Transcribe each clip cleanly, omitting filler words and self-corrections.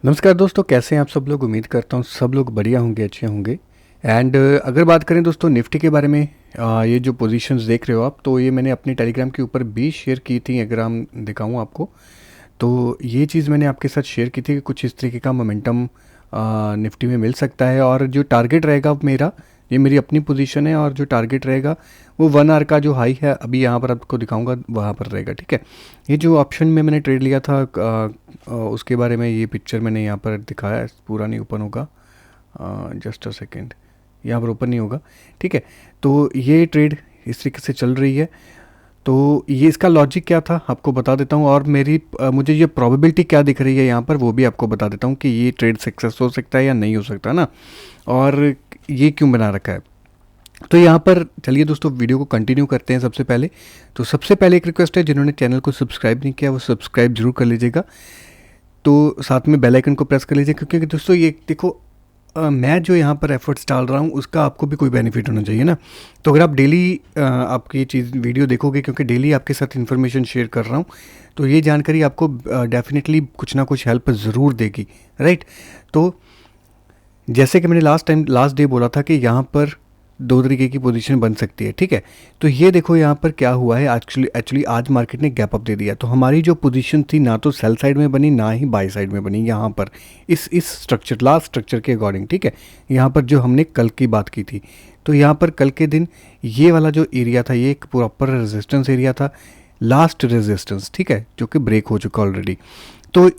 नमस्कार दोस्तों, कैसे हैं आप सब लोग। उम्मीद करता हूँ सब लोग बढ़िया होंगे, अच्छे होंगे। एंड अगर बात करें दोस्तों निफ्टी के बारे में, ये जो पोजीशंस देख रहे हो आप, तो ये मैंने अपने टेलीग्राम के ऊपर भी शेयर की थी। अगर हम दिखाऊँ आपको, तो ये चीज़ मैंने आपके साथ शेयर की थी कि कुछ इस तरीके का मोमेंटम निफ्टी में मिल सकता है। और जो टारगेट रहेगा मेरा, ये मेरी अपनी पोजीशन है, और जो टारगेट रहेगा वो 1 आवर का जो हाई है, अभी यहाँ पर आपको दिखाऊंगा, वहाँ पर रहेगा। ठीक है, ये जो ऑप्शन में मैंने ट्रेड लिया था, उसके बारे में ये पिक्चर मैंने यहाँ पर दिखाया है। पूरा नहीं ओपन होगा, जस्ट अ सेकेंड, यहाँ पर ओपन नहीं होगा। ठीक है, तो ये ट्रेड इस तरीके से चल रही है। तो ये इसका लॉजिक क्या था आपको बता देता हूँ, और मुझे ये प्रोबेबिलिटी क्या दिख रही है यहाँ पर वो भी आपको बता देता हूँ कि ये ट्रेड सक्सेस हो सकता है या नहीं हो सकता ना, और ये क्यों बना रखा है। तो यहाँ पर चलिए दोस्तों वीडियो को कंटिन्यू करते हैं। सबसे पहले एक रिक्वेस्ट है, जिन्होंने चैनल को सब्सक्राइब नहीं किया वो सब्सक्राइब जरूर कर लीजिएगा। तो साथ में बेल आइकन को प्रेस कर लीजिए, क्योंकि दोस्तों ये देखो, मैं जो यहाँ पर एफर्ट्स डाल रहा हूँ उसका आपको भी कोई बेनिफिट होना चाहिए ना। तो अगर आप डेली आपकी ये चीज़ वीडियो देखोगे, क्योंकि डेली आपके साथ इन्फॉर्मेशन शेयर कर रहा हूँ, तो ये जानकारी आपको डेफिनेटली कुछ ना कुछ हेल्प ज़रूर देगी, राइट। तो जैसे कि मैंने लास्ट डे बोला था कि यहाँ पर दो तरीके की पोजीशन बन सकती है। ठीक है, तो ये देखो यहाँ पर क्या हुआ है। एक्चुअली आज मार्केट ने गैप अप दे दिया, तो हमारी जो पोजीशन थी ना तो सेल साइड में बनी ना ही बाय साइड में बनी, यहाँ पर इस स्ट्रक्चर, लास्ट स्ट्रक्चर के अकॉर्डिंग। ठीक है, यहाँ पर जो हमने कल की बात की थी, तो यहाँ पर कल के दिन ये वाला जो एरिया था, ये एक प्रॉपर रेजिस्टेंस एरिया था, लास्ट रेजिस्टेंस। ठीक है, जो कि ब्रेक हो चुका ऑलरेडी। तो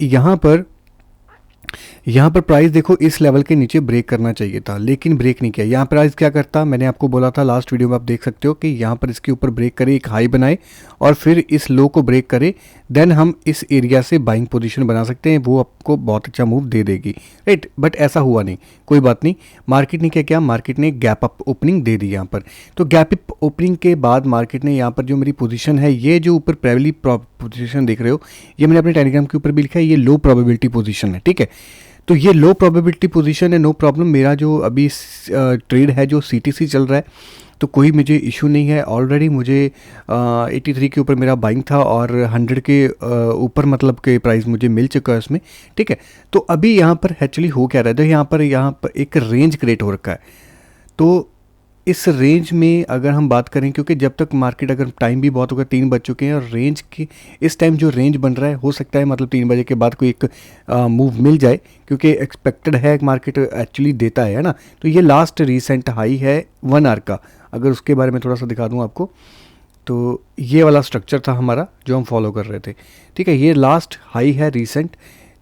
यहाँ पर प्राइस देखो इस लेवल के नीचे ब्रेक करना चाहिए था, लेकिन ब्रेक नहीं किया। यहाँ प्राइस क्या करता, मैंने आपको बोला था लास्ट वीडियो में, आप देख सकते हो कि यहाँ पर इसके ऊपर ब्रेक करे, एक हाई बनाए और फिर इस लो को ब्रेक करे, देन हम इस एरिया से बाइंग पोजीशन बना सकते हैं। वो आपको बहुत अच्छा मूव दे देगी, राइट। बट ऐसा हुआ नहीं, कोई बात नहीं। मार्केट ने क्या किया, मार्केट ने गैप अप ओपनिंग दे दी यहाँ पर। तो गैप अप ओपनिंग के बाद मार्केट ने यहाँ पर जो मेरी पोजीशन है, ये जो ऊपर प्रेवली पोजीशन देख रहे हो, ये मैंने अपने टेलीग्राम के ऊपर भी लिखा है, ये लो प्रोबेबिलिटी पोजीशन है। ठीक है, तो ये लो प्रोबेबिलिटी पोजीशन है, नो प्रॉब्लम। मेरा जो अभी ट्रेड है जो सीटीसी चल रहा है, तो कोई मुझे इशू नहीं है। ऑलरेडी मुझे 83 के ऊपर मेरा बाइंग था, और 100 के ऊपर मतलब के प्राइस मुझे मिल चुका है उसमें। ठीक है, तो अभी यहाँ पर एक्चुअली हो क्या रहा है, तो यहाँ पर एक रेंज क्रिएट हो रखा है। तो इस रेंज में अगर हम बात करें, क्योंकि जब तक मार्केट, अगर टाइम भी बहुत होगा, 3 बज चुके हैं, और रेंज की इस टाइम जो रेंज बन रहा है, हो सकता है मतलब 3 बजे के बाद कोई एक मूव मिल जाए, क्योंकि एक्सपेक्टेड है मार्केट एक्चुअली देता है ना। तो ये लास्ट रीसेंट हाई है 1 आवर का। अगर उसके बारे में थोड़ा सा दिखा दूँ आपको, तो ये वाला स्ट्रक्चर था हमारा जो हम फॉलो कर रहे थे। ठीक है, ये लास्ट हाई है रीसेंट।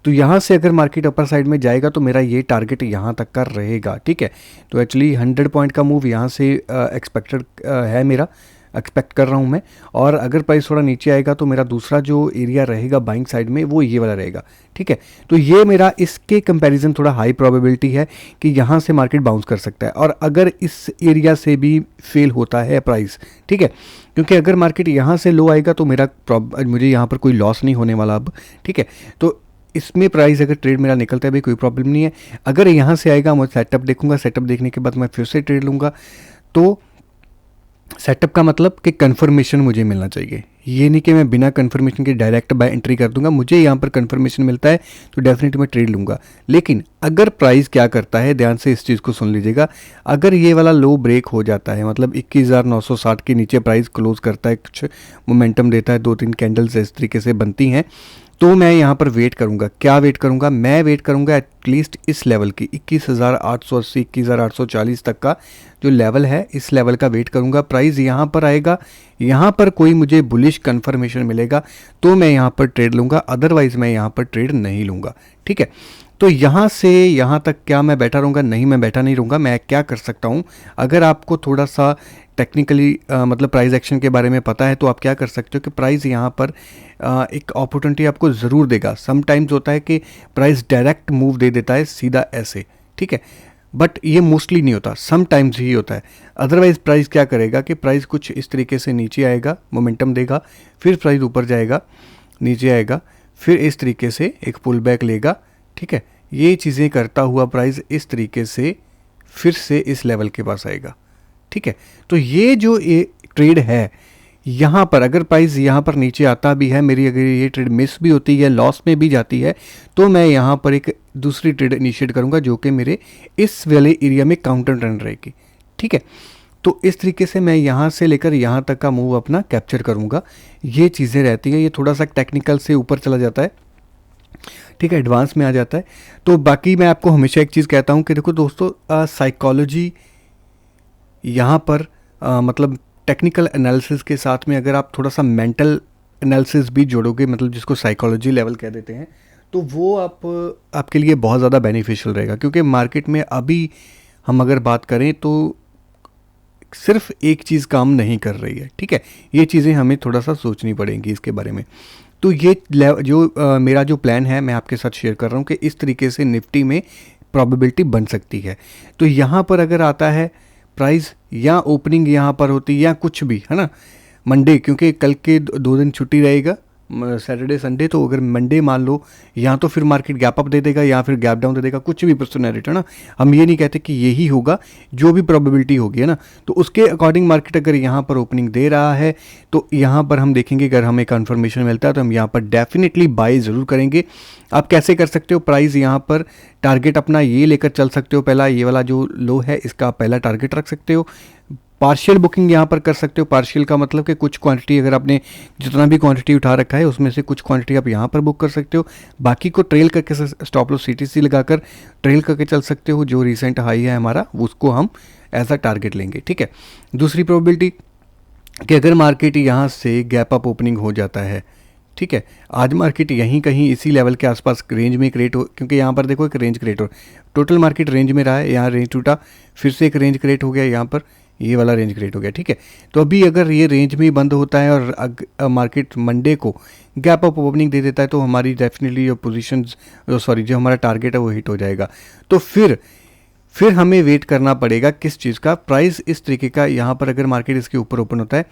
तो यहाँ से अगर मार्केट अपर साइड में जाएगा तो मेरा ये टारगेट यहाँ तक का रहेगा। ठीक है, तो एक्चुअली 100 पॉइंट का मूव यहाँ से एक्सपेक्टेड है, मेरा एक्सपेक्ट कर रहा हूँ मैं। और अगर प्राइस थोड़ा नीचे आएगा तो मेरा दूसरा जो एरिया रहेगा बाइंग साइड में, वो ये वाला रहेगा। ठीक है, तो ये मेरा इसके कंपैरिजन थोड़ा हाई प्रोबेबिलिटी है कि यहाँ से मार्केट बाउंस कर सकता है। और अगर इस एरिया से भी फेल होता है प्राइस, ठीक है, क्योंकि अगर मार्केट यहाँ से लो आएगा तो मुझे यहाँ पर कोई लॉस नहीं होने वाला अब। ठीक है, तो इसमें प्राइस अगर ट्रेड मेरा निकलता है भाई, कोई प्रॉब्लम नहीं है। अगर यहाँ से आएगा, मैं सेटअप देखूंगा, सेटअप देखने के बाद मैं फिर से ट्रेड लूँगा। तो सेटअप का मतलब कि कंफर्मेशन मुझे मिलना चाहिए, ये नहीं कि मैं बिना कंफर्मेशन के डायरेक्ट बाय एंट्री कर दूंगा। मुझे यहाँ पर कंफर्मेशन मिलता है तो डेफिनेटली मैं ट्रेड लूँगा। लेकिन अगर प्राइस क्या करता है, ध्यान से इस चीज़ को सुन लीजिएगा, अगर ये वाला लो ब्रेक हो जाता है, मतलब 21,960 के नीचे प्राइस क्लोज करता है, कुछ मोमेंटम देता है, 2-3 कैंडल्स इस तरीके से बनती हैं, तो मैं यहाँ पर वेट करूँगा। क्या वेट करूँगा, मैं वेट करूँगा एटलीस्ट इस लेवल की 21,880 21,840 तक का जो लेवल है, इस लेवल का वेट करूँगा। प्राइस यहाँ पर आएगा, यहाँ पर कोई मुझे बुलिश कन्फर्मेशन मिलेगा तो मैं यहाँ पर ट्रेड लूँगा, अदरवाइज मैं यहाँ पर ट्रेड नहीं लूँगा। ठीक है, तो यहाँ से यहाँ तक क्या मैं बैठा रहूँगा? नहीं, मैं बैठा नहीं रहूँगा। मैं क्या कर सकता हूँ, अगर आपको थोड़ा सा टेक्निकली मतलब प्राइस एक्शन के बारे में पता है, तो आप क्या कर सकते हो कि प्राइस यहाँ पर एक अपॉर्चुनिटी आपको ज़रूर देगा। समटाइम्स होता है कि प्राइस डायरेक्ट मूव दे देता है सीधा ऐसे, ठीक है, बट ये मोस्टली नहीं होता, समटाइम्स ही होता है। अदरवाइज प्राइस क्या करेगा कि प्राइस कुछ इस तरीके से नीचे आएगा, मोमेंटम देगा, फिर प्राइस ऊपर जाएगा, नीचे आएगा, फिर इस तरीके से एक पुल बैक लेगा। ठीक है, ये चीज़ें करता हुआ प्राइस इस तरीके से फिर से इस लेवल के पास आएगा। ठीक है, तो ये जो ट्रेड है, यहाँ पर अगर प्राइस यहाँ पर नीचे आता भी है, मेरी अगर ये ट्रेड मिस भी होती है, लॉस में भी जाती है, तो मैं यहाँ पर एक दूसरी ट्रेड इनिशिएट करूँगा जो कि मेरे इस वाले एरिया में काउंटर ट्रेंड रहेगी। ठीक है, तो इस तरीके से मैं यहाँ से लेकर यहाँ तक का मूव अपना कैप्चर करूँगा। ये चीज़ें रहती हैं, ये थोड़ा सा टेक्निकल से ऊपर चला जाता है, ठीक है, एडवांस में आ जाता है। तो बाकी मैं आपको हमेशा एक चीज़ कहता हूँ कि देखो दोस्तों, साइकोलॉजी यहाँ पर मतलब टेक्निकल एनालिसिस के साथ में अगर आप थोड़ा सा मेंटल एनालिसिस भी जोड़ोगे, मतलब जिसको साइकोलॉजी लेवल कह देते हैं, तो वो आपके लिए बहुत ज़्यादा बेनिफिशियल रहेगा। क्योंकि मार्केट में अभी हम अगर बात करें तो सिर्फ एक चीज़ काम नहीं कर रही है, ठीक है, ये चीज़ें हमें थोड़ा सा सोचनी पड़ेंगी इसके बारे में। तो ये मेरा जो प्लान है मैं आपके साथ शेयर कर रहा हूँ कि इस तरीके से निफ्टी में प्रोबेबिलिटी बन सकती है। तो यहाँ पर अगर आता है प्राइस या ओपनिंग यहाँ पर होती या कुछ भी, है ना, मंडे, क्योंकि कल के 2 दिन छुट्टी रहेगा, सैटरडे संडे, तो अगर मंडे मान लो, या तो फिर मार्केट गैप अप दे देगा या फिर गैप डाउन दे देगा, कुछ भी पर्सनैलिटी, है ना, हम ये नहीं कहते कि यही होगा, जो भी प्रोबेबिलिटी होगी, है ना, तो उसके अकॉर्डिंग मार्केट अगर यहाँ पर ओपनिंग दे रहा है तो यहाँ पर हम देखेंगे, अगर हमें कन्फर्मेशन मिलता है तो हम यहाँ पर डेफिनेटली बाय ज़रूर करेंगे। आप कैसे कर सकते हो, प्राइस यहाँ पर टारगेट अपना ये लेकर चल सकते हो, पहला ये वाला जो लो है इसका पहला टारगेट रख सकते हो। पार्शियल बुकिंग यहाँ पर कर सकते हो। पार्शियल का मतलब कि कुछ क्वांटिटी, अगर आपने जितना भी क्वांटिटी उठा रखा है उसमें से कुछ क्वांटिटी आप यहाँ पर बुक कर सकते हो, बाकी को ट्रेल करके स्टॉप लॉस सीटीसी लगाकर ट्रेल करके चल सकते हो। जो रिसेंट हाई है हमारा उसको हम एज अ टारगेट लेंगे, ठीक है। दूसरी प्रोबेबिलिटी कि अगर मार्केट यहाँ से गैप अप ओपनिंग हो जाता है, ठीक है, आज मार्केट यहीं कहीं इसी लेवल के आसपास रेंज में क्रिएट हो, क्योंकि यहाँ पर देखो एक रेंज क्रिएट हो, टोटल मार्केट रेंज में रहा है, यहाँ रेंज टूटा, फिर से एक रेंज क्रिएट हो गया, यहाँ पर ये वाला रेंज क्रिएट हो गया, ठीक है। तो अभी अगर ये रेंज में ही बंद होता है और मार्केट मंडे को गैप अप ओपनिंग दे देता है तो हमारी डेफिनेटली जो पोजीशन, जो हमारा टारगेट है वो हिट हो जाएगा। तो फिर हमें वेट करना पड़ेगा किस चीज़ का, प्राइस इस तरीके का, यहाँ पर अगर मार्केट इसके ऊपर ओपन होता है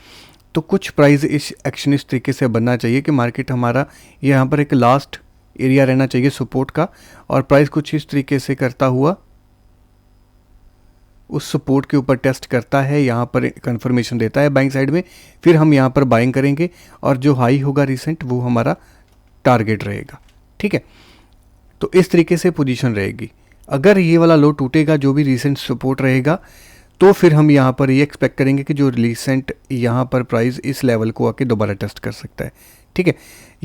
तो कुछ प्राइस इस एक्शन इस तरीके से बनना चाहिए कि मार्केट हमारा यहाँ पर एक लास्ट एरिया रहना चाहिए सपोर्ट का, और प्राइस कुछ इस तरीके से करता हुआ उस सपोर्ट के ऊपर टेस्ट करता है, यहाँ पर कंफर्मेशन देता है बाइंग साइड में, फिर हम यहाँ पर बाइंग करेंगे और जो हाई होगा रिसेंट वो हमारा टारगेट रहेगा, ठीक है। तो इस तरीके से पोजीशन रहेगी। अगर ये वाला लो टूटेगा, जो भी रिसेंट सपोर्ट रहेगा, तो फिर हम यहाँ पर ये एक्सपेक्ट करेंगे कि जो रिसेंट यहाँ पर प्राइस इस लेवल को आके दोबारा टेस्ट कर सकता है, ठीक है,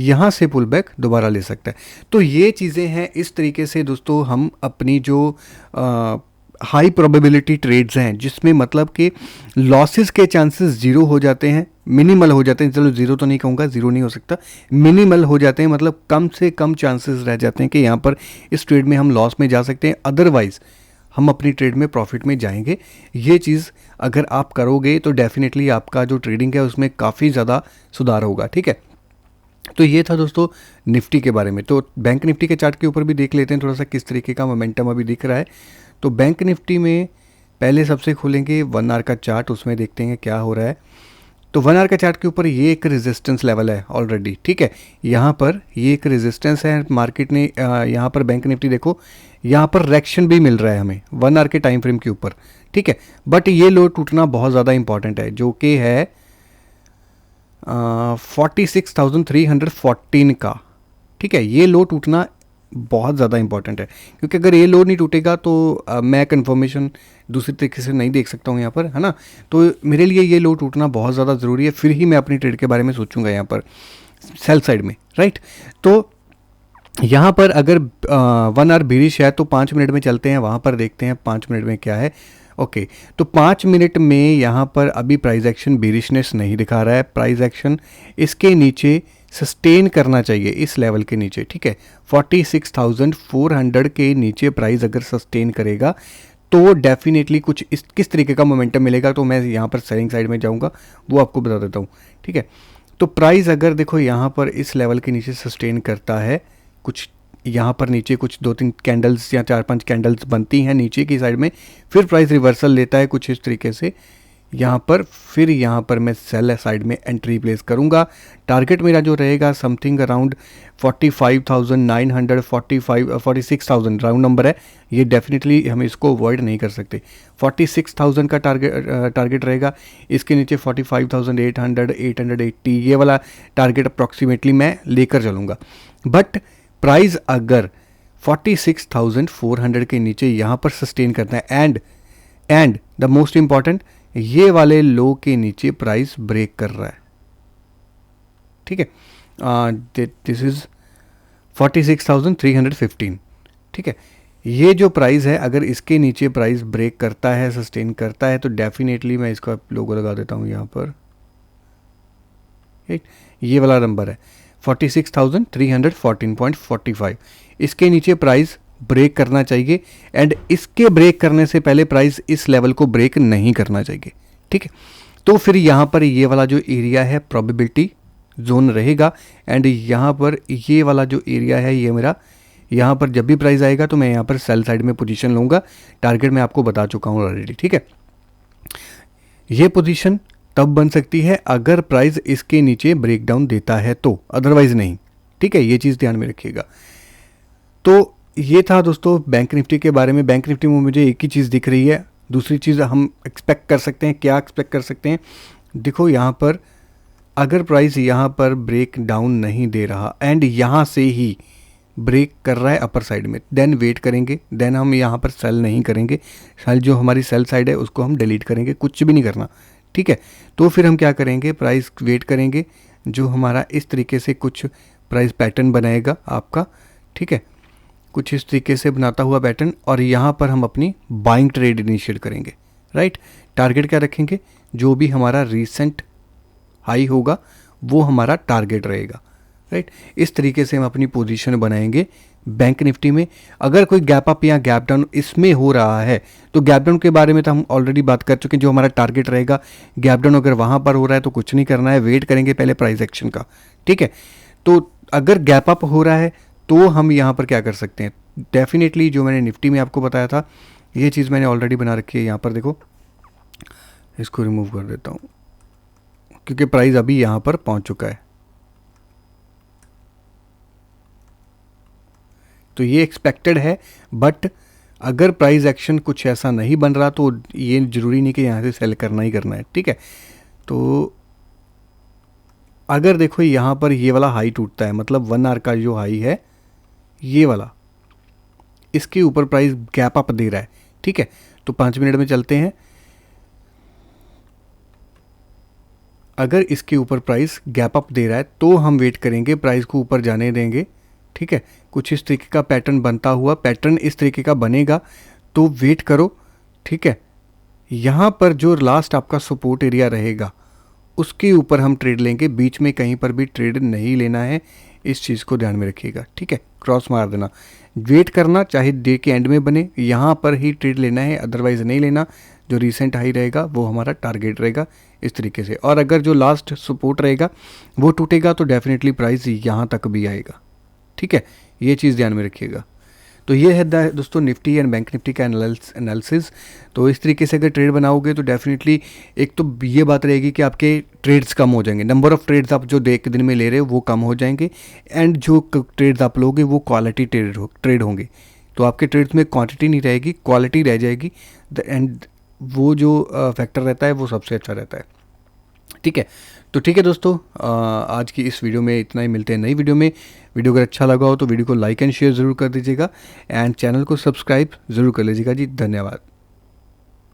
यहाँ से पुल बैक दोबारा ले सकता है। तो ये चीज़ें हैं, इस तरीके से दोस्तों हम अपनी जो हाई प्रोबेबिलिटी ट्रेड्स हैं, जिसमें मतलब कि लॉसेस के चांसेस ज़ीरो हो जाते हैं, मिनिमल हो जाते हैं, चलो ज़ीरो तो नहीं कहूँगा, ज़ीरो नहीं हो सकता, मिनिमल हो जाते हैं, मतलब कम से कम चांसेस रह जाते हैं कि यहाँ पर इस ट्रेड में हम लॉस में जा सकते हैं, अदरवाइज़ हम अपनी ट्रेड में प्रॉफिट में जाएंगे। ये चीज़ अगर आप करोगे तो डेफिनेटली आपका जो ट्रेडिंग है उसमें काफ़ी ज़्यादा सुधार होगा, ठीक है। तो ये था दोस्तों निफ्टी के बारे में। तो बैंक निफ्टी के चार्ट के ऊपर भी देख लेते हैं थोड़ा सा किस तरीके का मोमेंटम अभी दिख रहा है। तो बैंक निफ्टी में पहले सबसे खोलेंगे 1 आवर का चार्ट, उसमें देखते हैं क्या हो रहा है। तो 1 आवर का चार्ट के ऊपर ये एक रेजिस्टेंस लेवल है ऑलरेडी, ठीक है, यहाँ पर ये एक रेजिस्टेंस है। मार्केट ने यहाँ पर बैंक निफ्टी देखो, यहाँ पर रिएक्शन भी मिल रहा है हमें 1 आवर के टाइम फ्रेम के ऊपर, ठीक है, बट ये लो टूटना बहुत ज़्यादा इंपॉर्टेंट है, जो कि है 46,314 का, ठीक है। ये लो टूटना बहुत ज़्यादा इंपॉर्टेंट है, क्योंकि अगर ये लो नहीं टूटेगा तो मैं कंफर्मेशन दूसरी तरीके से नहीं देख सकता हूँ यहाँ पर, है ना। तो मेरे लिए ये लो टूटना बहुत ज़्यादा ज़रूरी है, फिर ही मैं अपनी ट्रेड के बारे में सोचूंगा यहाँ पर सेल साइड में, राइट। तो यहाँ पर अगर 1 आवर बेरिश है तो 5 मिनट में चलते हैं, वहाँ पर देखते हैं 5 मिनट में क्या है। ओके, तो 5 मिनट में यहाँ पर अभी प्राइस एक्शन बेरिशनेस नहीं दिखा रहा है, प्राइस एक्शन इसके नीचे सस्टेन करना चाहिए, इस लेवल के नीचे, ठीक है, 46,400 के नीचे प्राइस अगर सस्टेन करेगा तो डेफिनेटली कुछ किस तरीके का मोमेंटम मिलेगा, तो मैं यहाँ पर सेलिंग साइड में जाऊँगा, वो आपको बता देता हूँ, ठीक है। तो प्राइस अगर देखो यहाँ पर इस लेवल के नीचे सस्टेन करता है, कुछ यहाँ पर नीचे कुछ 2-3 कैंडल्स या 4-5 कैंडल्स बनती हैं नीचे की साइड में, फिर प्राइस रिवर्सल लेता है कुछ इस तरीके से, यहाँ पर, फिर यहाँ पर मैं सेल साइड में एंट्री प्लेस करूँगा। टारगेट मेरा जो रहेगा समथिंग अराउंड 45,900, 46,000 राउंड नंबर है, ये डेफिनेटली हम इसको अवॉइड नहीं कर सकते। 46,000 का टारगेट रहेगा, इसके नीचे 45,800, 880 ये वाला टारगेट अप्रॉक्सीमेटली मैं लेकर चलूँगा। बट प्राइस अगर 46,400 के नीचे यहाँ पर सस्टेन करना है एंड द मोस्ट इम्पॉर्टेंट, ये वाले लो के नीचे प्राइस ब्रेक कर रहा है, ठीक है, दिस इज 46,315, ठीक है। ये जो प्राइस है अगर इसके नीचे प्राइस ब्रेक करता है, सस्टेन करता है, तो डेफिनेटली मैं इसका लोगो लगा देता हूँ यहाँ पर, ये वाला नंबर है 46,314.45। इसके नीचे प्राइस ब्रेक करना चाहिए एंड इसके ब्रेक करने से पहले प्राइस इस लेवल को ब्रेक नहीं करना चाहिए, ठीक है। तो फिर यहाँ पर ये वाला जो एरिया है प्रोबेबिलिटी जोन रहेगा एंड यहाँ पर ये वाला जो एरिया है ये मेरा, यहाँ पर जब भी प्राइस आएगा तो मैं यहाँ पर सेल साइड में पोजीशन लूँगा। टारगेट मैं आपको बता चुका हूँ ऑलरेडी, ठीक है। ये पोजीशन तब बन सकती है अगर प्राइस इसके नीचे ब्रेकडाउन देता है तो, अदरवाइज नहीं, ठीक है। ये चीज़ ध्यान में रखिएगा। तो ये था दोस्तों बैंक निफ्टी के बारे में। बैंक निफ्टी में मुझे एक ही चीज़ दिख रही है, दूसरी चीज़ हम एक्सपेक्ट कर सकते हैं। क्या एक्सपेक्ट कर सकते हैं? देखो यहाँ पर अगर प्राइस यहाँ पर ब्रेक डाउन नहीं दे रहा एंड यहाँ से ही ब्रेक कर रहा है अपर साइड में, देन वेट करेंगे, देन हम यहाँ पर सेल नहीं करेंगे। सेल जो हमारी सेल साइड है उसको हम डिलीट करेंगे, कुछ भी नहीं करना, ठीक है। तो फिर हम क्या करेंगे, प्राइस वेट करेंगे, जो हमारा इस तरीके से कुछ प्राइस पैटर्न बनाएगा आपका, ठीक है, कुछ इस तरीके से बनाता हुआ पैटर्न, और यहाँ पर हम अपनी बाइंग ट्रेड इनिशिएट करेंगे, राइट। टारगेट क्या रखेंगे, जो भी हमारा रीसेंट हाई होगा वो हमारा टारगेट रहेगा, राइट। इस तरीके से हम अपनी पोजीशन बनाएंगे बैंक निफ्टी में। अगर कोई गैप अप या गैप डाउन इसमें हो रहा है तो गैप डाउन के बारे में तो हम ऑलरेडी बात कर चुके हैं, जो हमारा टारगेट रहेगा। गैप डाउन अगर वहाँ पर हो रहा है तो कुछ नहीं करना है, वेट करेंगे पहले प्राइस एक्शन का, ठीक है। तो अगर गैप अप हो रहा है तो हम यहाँ पर क्या कर सकते हैं, डेफिनेटली जो मैंने निफ्टी में आपको बताया था ये चीज़ मैंने ऑलरेडी बना रखी है। यहाँ पर देखो, इसको रिमूव कर देता हूँ क्योंकि प्राइस अभी यहाँ पर पहुँच चुका है। तो ये एक्सपेक्टेड है, बट अगर प्राइस एक्शन कुछ ऐसा नहीं बन रहा तो ये ज़रूरी नहीं कि यहाँ से सेल करना ही करना है, ठीक है। तो अगर देखो यहाँ पर ये वाला हाई टूटता है, मतलब 1 आवर का जो हाई है ये वाला, इसके ऊपर प्राइस गैप अप दे रहा है, ठीक है। तो 5 मिनट में चलते हैं। अगर इसके ऊपर प्राइस गैप अप दे रहा है तो हम वेट करेंगे, प्राइस को ऊपर जाने देंगे, ठीक है। कुछ इस तरीके का पैटर्न बनता हुआ, पैटर्न इस तरीके का बनेगा तो वेट करो, ठीक है। यहाँ पर जो लास्ट आपका सपोर्ट एरिया रहेगा उसके ऊपर हम ट्रेड लेंगे, बीच में कहीं पर भी ट्रेड नहीं लेना है, इस चीज़ को ध्यान में रखिएगा, ठीक है। क्रॉस मार देना, वेट करना, चाहे डे के एंड में बने, यहाँ पर ही ट्रेड लेना है, अदरवाइज नहीं लेना। जो रीसेंट हाई रहेगा वो हमारा टारगेट रहेगा इस तरीके से, और अगर जो लास्ट सपोर्ट रहेगा वो टूटेगा तो डेफिनेटली प्राइस यहाँ तक भी आएगा, ठीक है। ये चीज़ ध्यान में रखिएगा। तो ये है दोस्तों निफ्टी एंड बैंक निफ्टी का एनालिसिस। तो इस तरीके से अगर ट्रेड बनाओगे तो डेफिनेटली एक तो ये बात रहेगी कि आपके ट्रेड्स कम हो जाएंगे, नंबर ऑफ़ ट्रेड्स आप जो एक दिन में ले रहे हो वो कम हो जाएंगे, एंड जो ट्रेड्स आप लोगे वो क्वालिटी ट्रेड होंगे। तो आपके ट्रेड्स में क्वांटिटी नहीं रहेगी, क्वालिटी रह जाएगी, एंड वो जो फैक्टर रहता है वो सबसे अच्छा रहता है, ठीक है। तो ठीक है दोस्तों, आज की इस वीडियो में इतना ही। मिलते हैं नई वीडियो में। वीडियो अगर अच्छा लगा हो तो वीडियो को लाइक एंड शेयर ज़रूर कर दीजिएगा, एंड चैनल को सब्सक्राइब ज़रूर कर लीजिएगा जी। धन्यवाद।